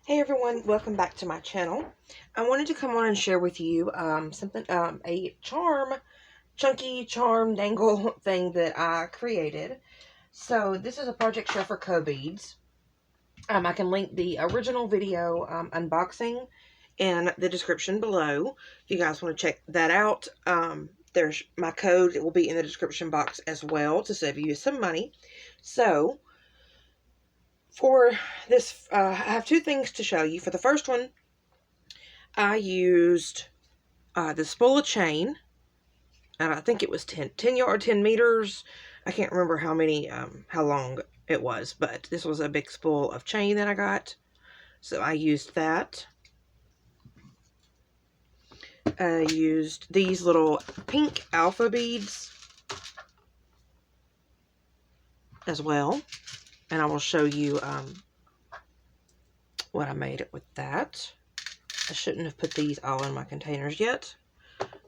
Hey everyone, welcome back to my channel. I wanted to come on and share with you a chunky charm dangle thing that I created. So this is a project share for co-beads. I can link the original video unboxing in the description below if you guys want to check that out. There's my code. It will be in the description box as well to save you some money. So for this, I have two things to show you. For the first one, I used the spool of chain, and I think it was 10 yard, 10 meters. I can't remember how long it was, but this was a big spool of chain that I got. So I used that. I used these little pink alpha beads as well. And I will show you what I made with that. I shouldn't have put these all in my containers yet.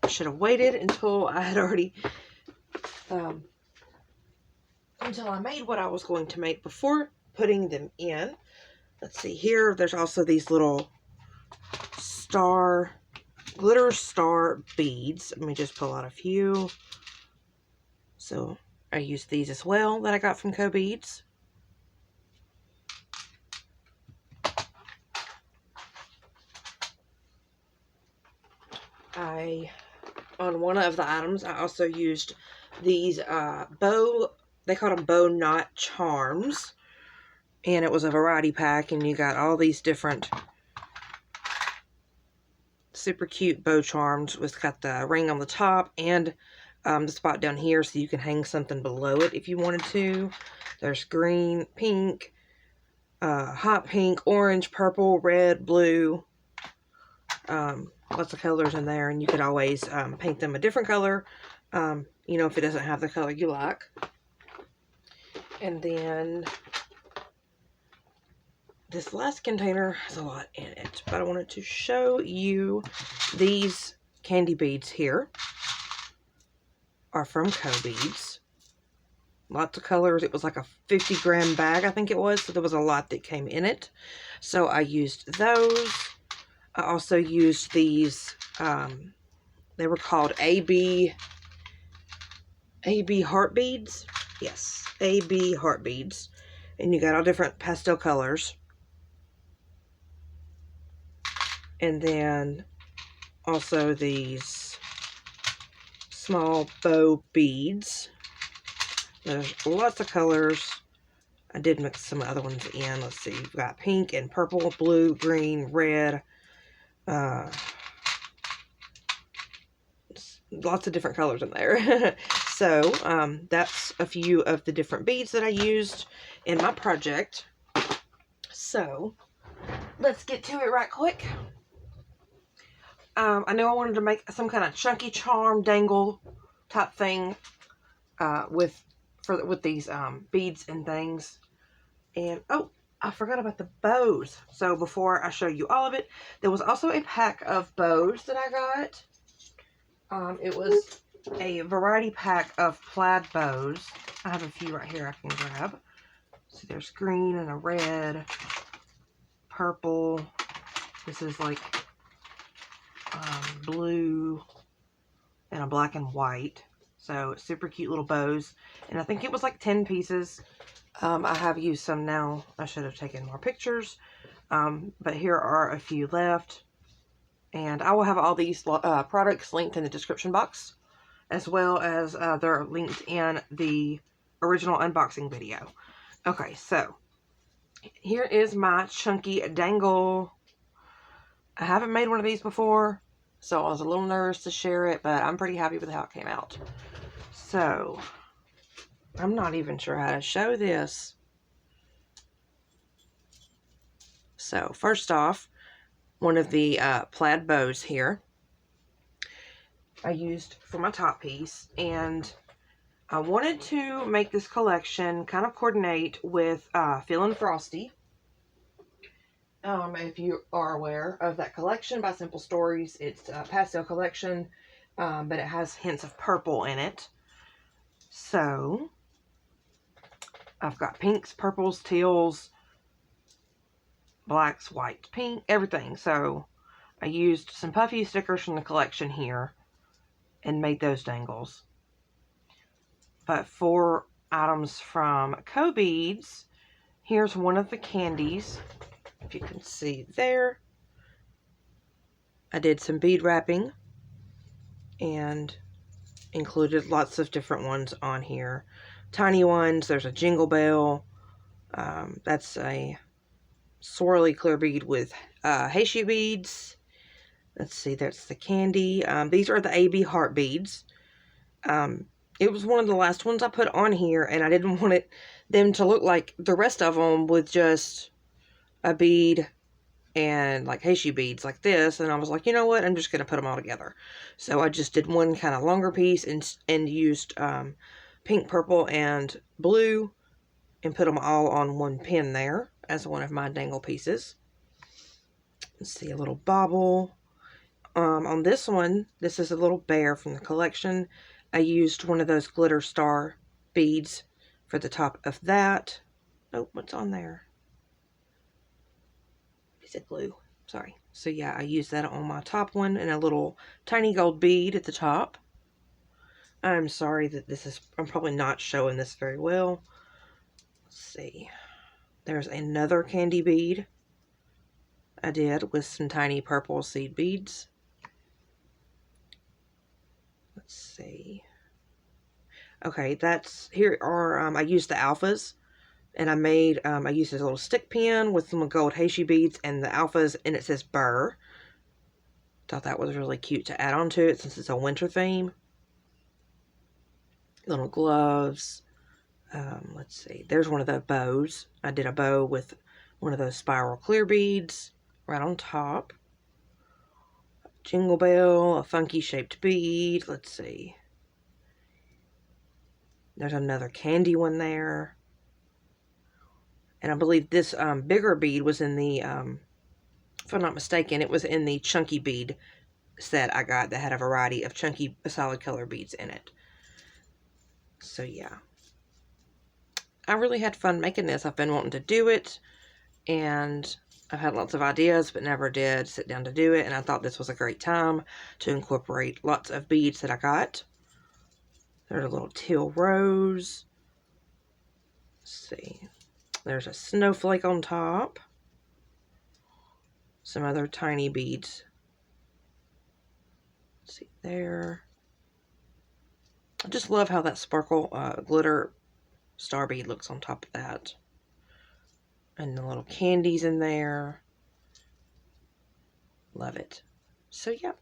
I should have waited until I had already until I made what I was going to make before putting them in. Let's see here. There's also these little glitter star beads. Let me just pull out a few. So I used these as well that I got from Co-Beads. On one of the items, I also used these they called them bow knot charms. And it was a variety pack, and you got all these different super cute bow charms. It's got the ring on the top and the spot down here so you can hang something below it if you wanted to. There's green, pink, hot pink, orange, purple, red, blue. Lots of colors in there, and you could always paint them a different color, you know, if it doesn't have the color you like. And then this last container has a lot in it, but I wanted to show you these candy beads here are from Co-Beads. Lots of colors. It was like a 50-gram bag, I think it was, so there was a lot that came in it. So I used those. I also used these, they were called AB heart beads. Yes, AB heart beads. And you got all different pastel colors. And then also these small bow beads. There's lots of colors. I did mix some other ones in. Let's see. We've got pink and purple, blue, green, red. Lots of different colors in there. So, that's a few of the different beads that I used in my project. So, let's get to it right quick. I knew I wanted to make some kind of chunky charm dangle type thing with these beads and things. And oh, I forgot about the bows. So before I show you all of it, there was also a pack of bows that I got. It was a variety pack of plaid bows. I have a few right here I can grab. So there's green and a red, purple. This is like blue and a black and white. So super cute little bows. And I think it was like 10 pieces. I have used some now. I should have taken more pictures. But here are a few left. And I will have all these products linked in the description box, as well as they're linked in the original unboxing video. Okay, so here is my chunky dangle. I haven't made one of these before, so I was a little nervous to share it, but I'm pretty happy with how it came out. So, I'm not even sure how to show this. So, first off, one of the plaid bows here I used for my top piece, and I wanted to make this collection kind of coordinate with Feelin' Frosty. If you are aware of that collection by Simple Stories, it's a pastel collection, but it has hints of purple in it. So, I've got pinks, purples, teals, blacks, whites, pink, everything. So I used some puffy stickers from the collection here and made those dangles. But for items from Co-Beads, here's one of the candies. If you can see there, I did some bead wrapping and included lots of different ones on here. Tiny ones, there's a Jingle Bell. That's a swirly clear bead with Heishi beads. Let's see, that's the candy. These are the AB heart beads. It was one of the last ones I put on here, and I didn't want them to look like the rest of them with just a bead and like Heishi beads like this. And I was like, you know what? I'm just going to put them all together. So I just did one kind of longer piece and used pink, purple, and blue and put them all on one pin there as one of my dangle pieces. Let's see, a little bobble. On this one, this is a little bear from the collection. I used one of those glitter star beads for the top of that. Oh, what's on there? Is it glue? Sorry. So yeah, I used that on my top one and a little tiny gold bead at the top. I'm sorry that I'm probably not showing this very well. Let's see. There's another candy bead I did with some tiny purple seed beads. Let's see. Okay, here are, I used the alphas, and I used this little stick pin with some gold Heishi beads and the alphas, and it says Burr. Thought that was really cute to add on to it since it's a winter theme. Little gloves. Let's see, there's one of the bows. I did a bow with one of those spiral clear beads right on top. Jingle bell, a funky shaped bead. Let's see. There's another candy one there. And I believe this bigger bead was in the, if I'm not mistaken, it was in the chunky bead set I got that had a variety of chunky solid color beads in it. So yeah. I really had fun making this. I've been wanting to do it, and I've had lots of ideas, but never did sit down to do it, and I thought this was a great time to incorporate lots of beads that I got. There's a little teal rose. Let's see. There's a snowflake on top. Some other tiny beads. Let's see there. I just love how that sparkle glitter star bead looks on top of that. And the little candies in there. Love it. So yeah.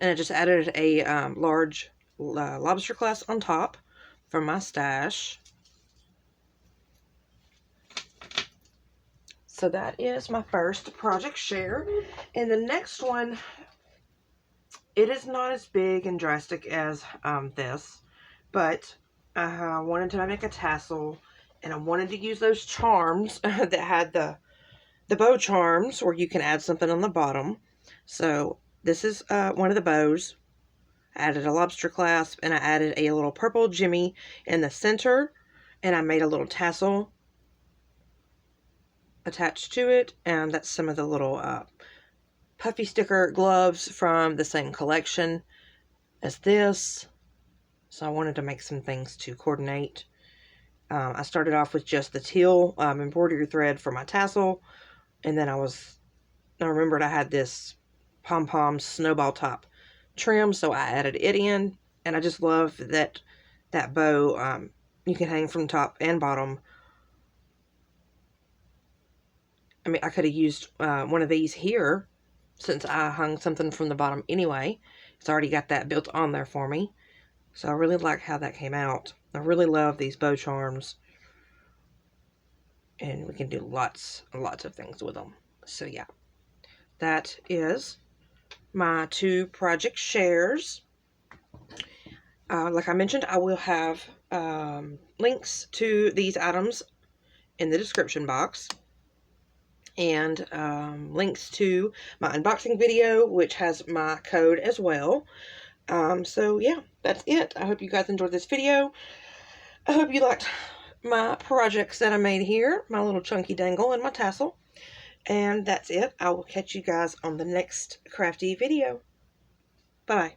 And I just added a large lobster class on top from my stash. So that is my first project share. And the next one, it is not as big and drastic as this, but I wanted to make a tassel, and I wanted to use those charms that had the bow charms where you can add something on the bottom. So this is one of the bows. I added a lobster clasp, and I added a little purple jimmy in the center, and I made a little tassel attached to it, and that's some of the little puffy sticker gloves from the same collection as this. So I wanted to make some things to coordinate. I started off with just the teal embroidery thread for my tassel, and then I remembered I had this pom-pom snowball top trim, so I added it in, and I just love that bow. You can hang from top and bottom. I mean, I could have used one of these here, since I hung something from the bottom anyway. It's already got that built on there for me. So I really like how that came out. I really love these bow charms. And we can do lots and lots of things with them. So yeah, that is my 2 project shares. Like I mentioned, I will have links to these items in the description box. And links to my unboxing video, which has my code as well. So yeah, that's it. I hope you guys enjoyed this video. I hope you liked my projects that I made here, my little chunky dangle and my tassel. And that's it. I will catch you guys on the next crafty video. Bye.